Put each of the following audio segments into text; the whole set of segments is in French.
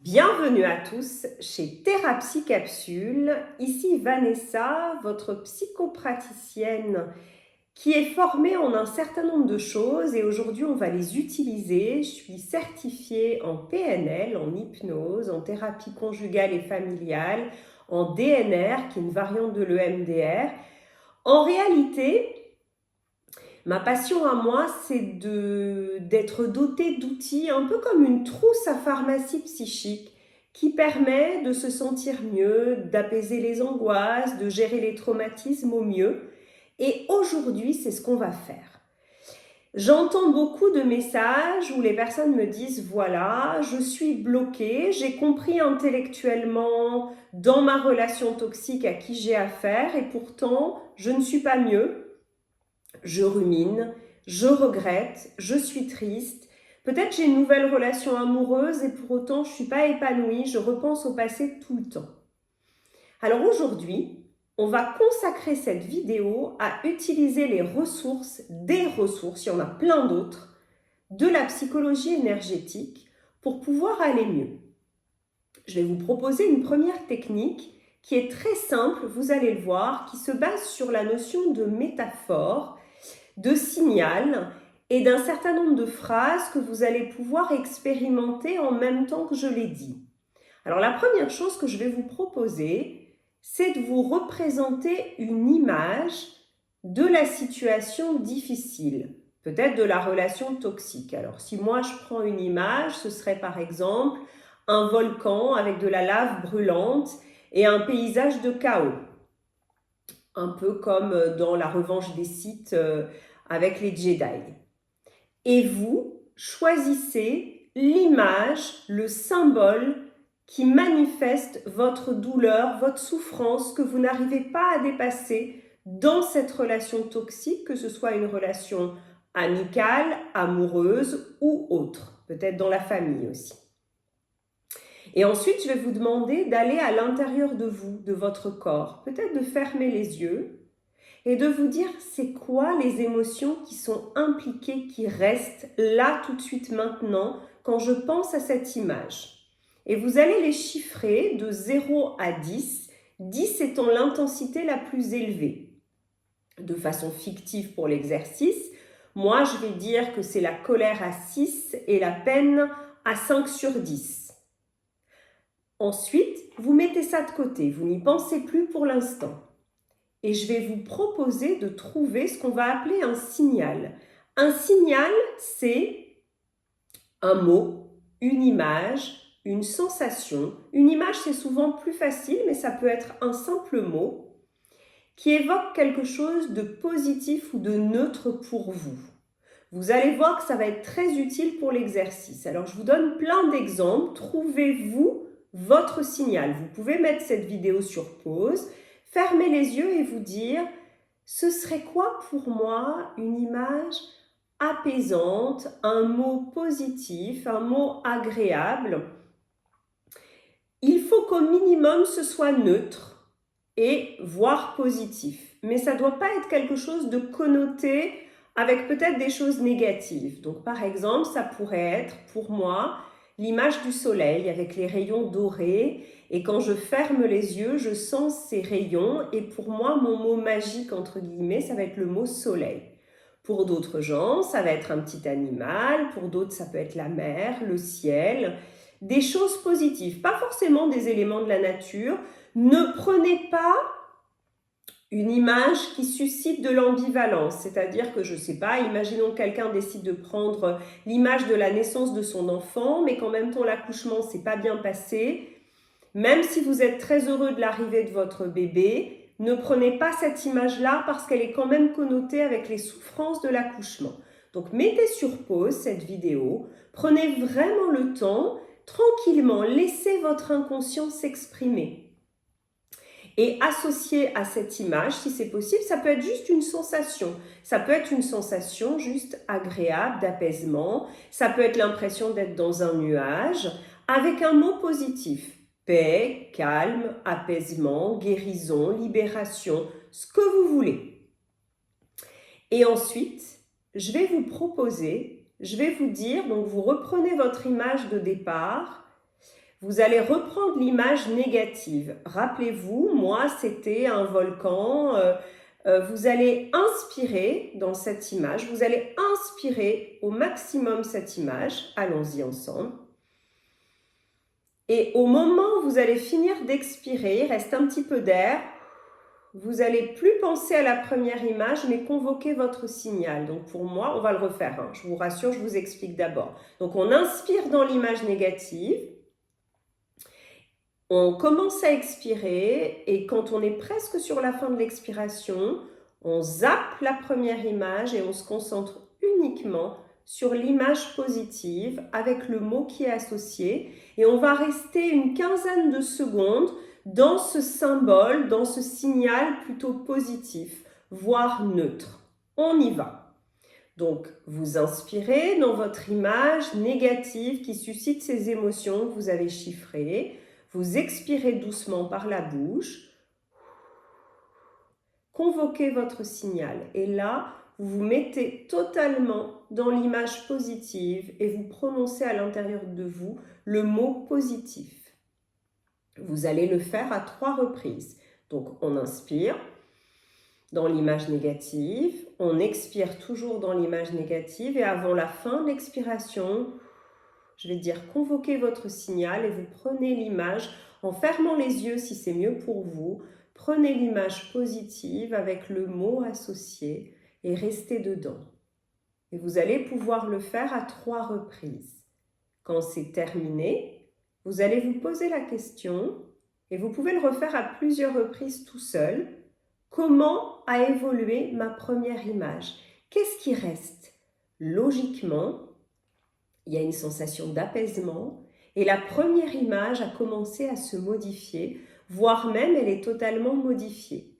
Bienvenue à tous chez Thérapie Capsule. Ici Vanessa, votre psychopraticienne qui est formée en un certain nombre de choses et aujourd'hui on va les utiliser. Je suis certifiée en PNL, en hypnose, en thérapie conjugale et familiale, en DNR qui est une variante de l'EMDR. En réalité, ma passion à moi, c'est d'être dotée d'outils un peu comme une trousse à pharmacie psychique qui permet de se sentir mieux, d'apaiser les angoisses, de gérer les traumatismes au mieux. Et aujourd'hui, c'est ce qu'on va faire. J'entends beaucoup de messages où les personnes me disent « Voilà, je suis bloquée, j'ai compris intellectuellement dans ma relation toxique à qui j'ai affaire et pourtant, je ne suis pas mieux. Je rumine, je regrette, je suis triste. Peut-être j'ai une nouvelle relation amoureuse et pour autant je ne suis pas épanouie, je repense au passé tout le temps. » Alors aujourd'hui, on va consacrer cette vidéo à utiliser les ressources, des ressources, il y en a plein d'autres, de la psychologie énergétique pour pouvoir aller mieux. Je vais vous proposer une première technique qui est très simple, vous allez le voir, qui se base sur la notion de métaphore, de signal et d'un certain nombre de phrases que vous allez pouvoir expérimenter en même temps que je les dis. Alors la première chose que je vais vous proposer, c'est de vous représenter une image de la situation difficile, peut-être de la relation toxique. Alors si moi je prends une image, ce serait par exemple un volcan avec de la lave brûlante et un paysage de chaos. Un peu comme dans la revanche des Sith avec les Jedi. Et vous choisissez l'image, le symbole qui manifeste votre douleur, votre souffrance que vous n'arrivez pas à dépasser dans cette relation toxique, que ce soit une relation amicale, amoureuse ou autre, peut-être dans la famille aussi. Et ensuite, je vais vous demander d'aller à l'intérieur de vous, de votre corps, peut-être de fermer les yeux et de vous dire c'est quoi les émotions qui sont impliquées, qui restent là tout de suite maintenant quand je pense à cette image. Et vous allez les chiffrer de 0 à 10, 10 étant l'intensité la plus élevée. De façon fictive pour l'exercice, moi je vais dire que c'est la colère à 6 et la peine à 5 sur 10. Ensuite, vous mettez ça de côté, vous n'y pensez plus pour l'instant. Et je vais vous proposer de trouver ce qu'on va appeler un signal. Un signal, c'est un mot, une image, une sensation. Une image, c'est souvent plus facile, mais ça peut être un simple mot qui évoque quelque chose de positif ou de neutre pour vous. Vous allez voir que ça va être très utile pour l'exercice. Alors, je vous donne plein d'exemples. Trouvez-vous votre signal. Vous pouvez mettre cette vidéo sur pause, fermer les yeux et vous dire « Ce serait quoi pour moi une image apaisante, un mot positif, un mot agréable ?» Il faut qu'au minimum ce soit neutre et voire positif. Mais ça ne doit pas être quelque chose de connoté avec peut-être des choses négatives. Donc par exemple, ça pourrait être pour moi l'image du soleil avec les rayons dorés et quand je ferme les yeux, je sens ces rayons et pour moi, mon mot magique entre guillemets, ça va être le mot soleil. Pour d'autres gens, ça va être un petit animal, pour d'autres, ça peut être la mer, le ciel, des choses positives, pas forcément des éléments de la nature. Ne prenez pas une image qui suscite de l'ambivalence, c'est-à-dire que, je ne sais pas, imaginons que quelqu'un décide de prendre l'image de la naissance de son enfant, mais qu'en même temps l'accouchement ne s'est pas bien passé. Même si vous êtes très heureux de l'arrivée de votre bébé, ne prenez pas cette image-là parce qu'elle est quand même connotée avec les souffrances de l'accouchement. Donc mettez sur pause cette vidéo, prenez vraiment le temps, tranquillement, laissez votre inconscient s'exprimer. Et associé à cette image, si c'est possible, ça peut être juste une sensation. Ça peut être une sensation juste agréable, d'apaisement. Ça peut être l'impression d'être dans un nuage avec un mot positif. Paix, calme, apaisement, guérison, libération, ce que vous voulez. Et ensuite, je vais vous proposer, je vais vous dire, donc vous reprenez votre image de départ, vous allez reprendre l'image négative. Rappelez-vous, moi, c'était un volcan. Vous allez inspirer dans cette image. Vous allez inspirer au maximum cette image. Allons-y ensemble. Et au moment où vous allez finir d'expirer, il reste un petit peu d'air. Vous n'allez plus penser à la première image, mais convoquer votre signal. Donc pour moi, on va le refaire. Hein. Je vous rassure, je vous explique d'abord. Donc on inspire dans l'image négative. On commence à expirer et quand on est presque sur la fin de l'expiration, on zappe la première image et on se concentre uniquement sur l'image positive avec le mot qui est associé. Et on va rester une quinzaine de secondes dans ce symbole, dans ce signal plutôt positif, voire neutre. On y va. Donc, vous inspirez dans votre image négative qui suscite ces émotions que vous avez chiffrées. Vous expirez doucement par la bouche. Convoquez votre signal. Et là, vous vous mettez totalement dans l'image positive et vous prononcez à l'intérieur de vous le mot positif. Vous allez le faire à 3 reprises. Donc, on inspire dans l'image négative, on expire toujours dans l'image négative et avant la fin de l'expiration, je vais dire convoquez votre signal et vous prenez l'image en fermant les yeux si c'est mieux pour vous. Prenez l'image positive avec le mot associé et restez dedans. Et vous allez pouvoir le faire à 3 reprises. Quand c'est terminé, vous allez vous poser la question et vous pouvez le refaire à plusieurs reprises tout seul. Comment a évolué ma première image? Qu'est-ce qui reste? Logiquement, il y a une sensation d'apaisement et la première image a commencé à se modifier, voire même elle est totalement modifiée.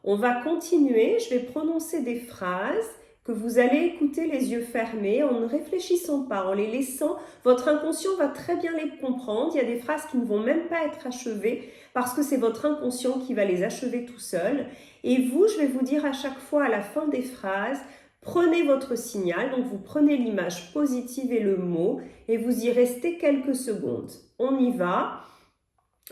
On va continuer, je vais prononcer des phrases que vous allez écouter les yeux fermés en ne réfléchissant pas, en les laissant, votre inconscient va très bien les comprendre. Il y a des phrases qui ne vont même pas être achevées parce que c'est votre inconscient qui va les achever tout seul. Et vous, je vais vous dire à chaque fois à la fin des phrases, prenez votre signal, donc vous prenez l'image positive et le mot et vous y restez quelques secondes. On y va.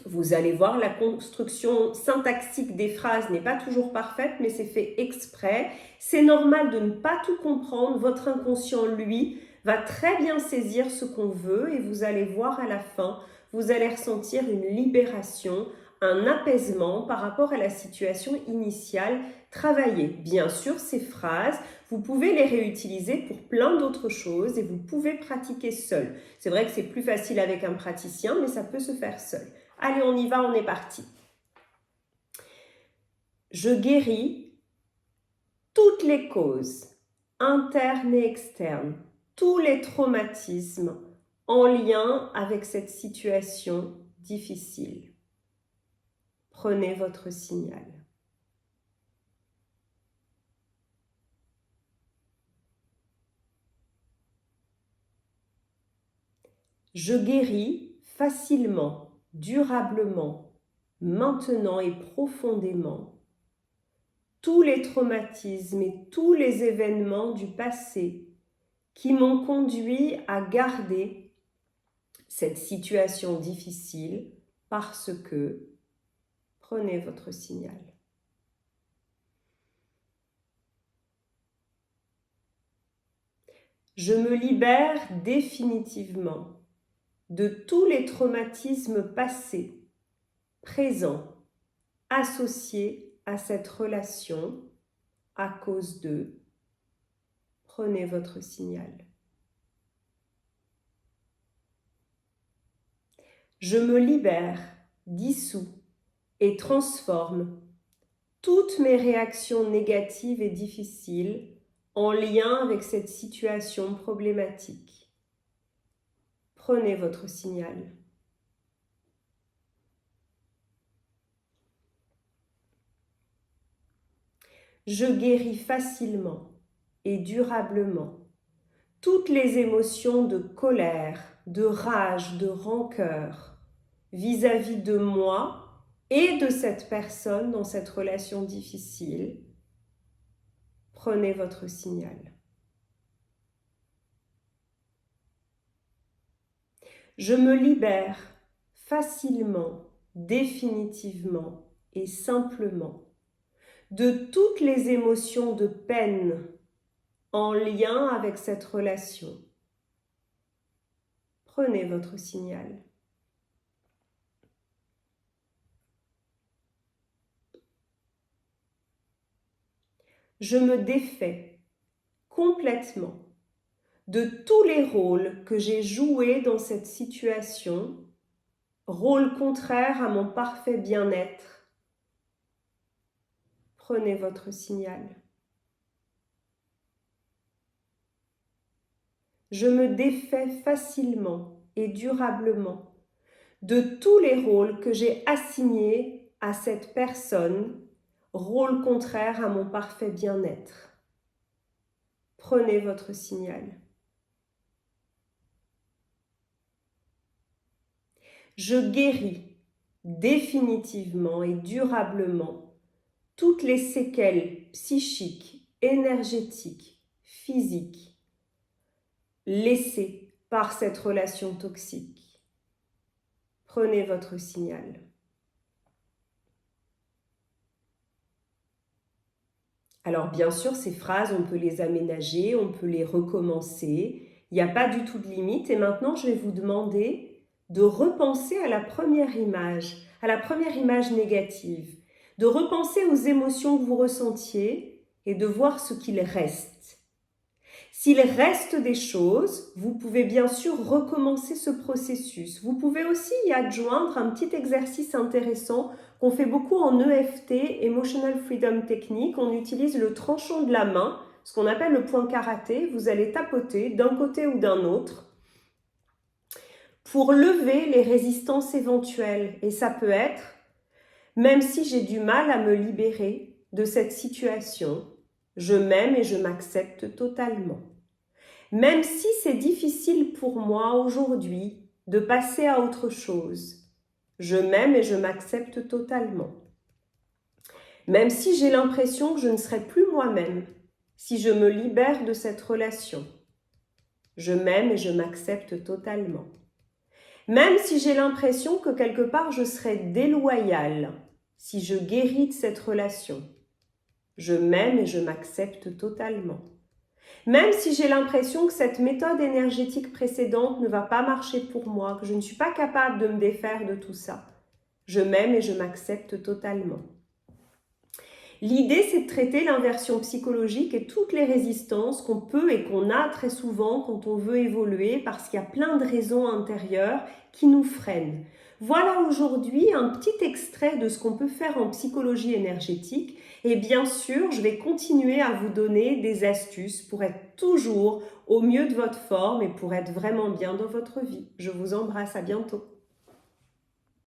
Vous allez voir, la construction syntaxique des phrases n'est pas toujours parfaite, mais c'est fait exprès. C'est normal de ne pas tout comprendre. Votre inconscient, lui, va très bien saisir ce qu'on veut et vous allez voir à la fin, vous allez ressentir une libération, un apaisement par rapport à la situation initiale travaillée. Bien sûr, ces phrases, vous pouvez les réutiliser pour plein d'autres choses et vous pouvez pratiquer seul. C'est vrai que c'est plus facile avec un praticien, mais ça peut se faire seul. Allez, on y va, on est parti. Je guéris toutes les causes, internes et externes, tous les traumatismes en lien avec cette situation difficile. Prenez votre signal. Je guéris facilement, durablement, maintenant et profondément tous les traumatismes et tous les événements du passé qui m'ont conduit à garder cette situation difficile parce que prenez votre signal. Je me libère définitivement de tous les traumatismes passés, présents, associés à cette relation à cause de. Prenez votre signal. Je me libère, dissous et transforme toutes mes réactions négatives et difficiles en lien avec cette situation problématique. Prenez votre signal. Je guéris facilement et durablement toutes les émotions de colère, de rage, de rancœur vis-à-vis de moi et de cette personne dans cette relation difficile. Prenez votre signal. Je me libère facilement, définitivement et simplement de toutes les émotions de peine en lien avec cette relation. Prenez votre signal. Je me défais complètement de tous les rôles que j'ai joués dans cette situation, rôles contraires à mon parfait bien-être. Prenez votre signal. Je me défais facilement et durablement de tous les rôles que j'ai assignés à cette personne, rôles contraires à mon parfait bien-être. Prenez votre signal. Je guéris définitivement et durablement toutes les séquelles psychiques, énergétiques, physiques laissées par cette relation toxique. Prenez votre signal. Alors bien sûr, ces phrases, on peut les aménager, on peut les recommencer. Il n'y a pas du tout de limite. Et maintenant, je vais vous demander de repenser à la première image négative, de repenser aux émotions que vous ressentiez et de voir ce qu'il reste. S'il reste des choses, vous pouvez bien sûr recommencer ce processus. Vous pouvez aussi y adjoindre un petit exercice intéressant qu'on fait beaucoup en EFT, Emotional Freedom Technique. On utilise le tranchant de la main, ce qu'on appelle le point karaté. Vous allez tapoter d'un côté ou d'un autre pour lever les résistances éventuelles. Et ça peut être, même si j'ai du mal à me libérer de cette situation, je m'aime et je m'accepte totalement. Même si c'est difficile pour moi aujourd'hui de passer à autre chose, je m'aime et je m'accepte totalement. Même si j'ai l'impression que je ne serai plus moi-même, si je me libère de cette relation, je m'aime et je m'accepte totalement. Même si j'ai l'impression que quelque part je serai déloyale, si je guéris de cette relation, je m'aime et je m'accepte totalement. Même si j'ai l'impression que cette méthode énergétique précédente ne va pas marcher pour moi, que je ne suis pas capable de me défaire de tout ça, je m'aime et je m'accepte totalement. L'idée, c'est de traiter l'inversion psychologique et toutes les résistances qu'on peut et qu'on a très souvent quand on veut évoluer parce qu'il y a plein de raisons intérieures qui nous freinent. Voilà aujourd'hui un petit extrait de ce qu'on peut faire en psychologie énergétique et bien sûr, je vais continuer à vous donner des astuces pour être toujours au mieux de votre forme et pour être vraiment bien dans votre vie. Je vous embrasse, à bientôt.